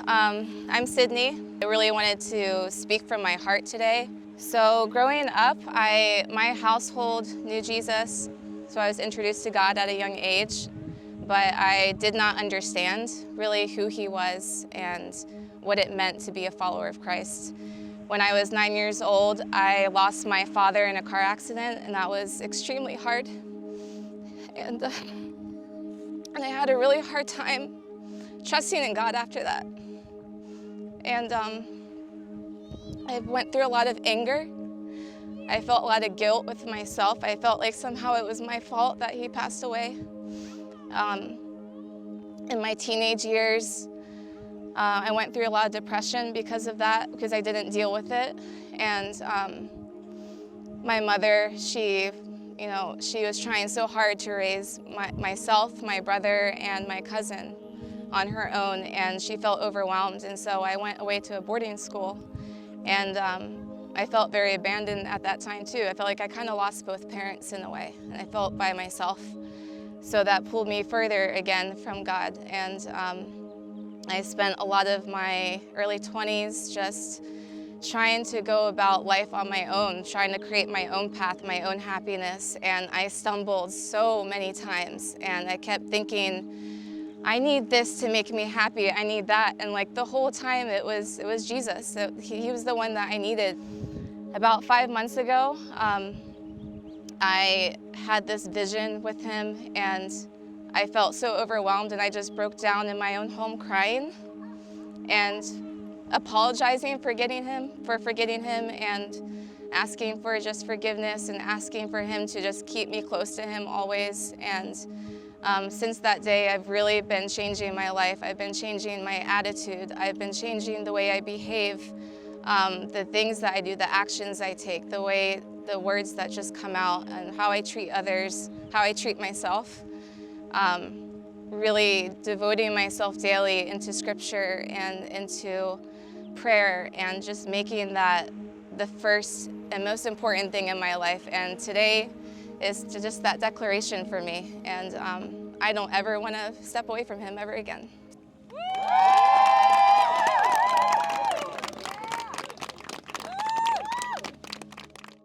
I'm Sydney. I really wanted to speak from my heart today. So growing up, my household knew Jesus, so I was introduced to God at a young age, but I did not understand really who He was and what it meant to be a follower of Christ. When I was 9 years old, I lost my father in a car accident, and that was extremely hard. And I had a really hard time trusting in God after that. And I went through a lot of anger. I felt a lot of guilt with myself. I felt like somehow it was my fault that he passed away. In my teenage years, I went through a lot of depression because of that, because I didn't deal with it. And my mother, she was trying so hard to raise myself, my brother, and my cousin on her own, and she felt overwhelmed. And so I went away to a boarding school, and I felt very abandoned at that time too. I felt like I kind of lost both parents in a way, and I felt by myself. So that pulled me further again from God. And I spent a lot of my early 20s just trying to go about life on my own, trying to create my own path, my own happiness. And I stumbled so many times, and I kept thinking, I need this to make me happy, I need that. And like the whole time it was Jesus. He was the one that I needed. About 5 months ago, I had this vision with him, and I felt so overwhelmed, and I just broke down in my own home crying and apologizing for forgetting him and asking for just forgiveness and asking for him to just keep me close to him always. And since that day, I've really been changing my life. I've been changing my attitude. I've been changing the way I behave, the things that I do, the actions I take, the words that just come out, and how I treat others, how I treat myself. Really devoting myself daily into scripture and into prayer, and just making that the first and most important thing in my life. And today is just that declaration for me. And I don't ever want to step away from him ever again.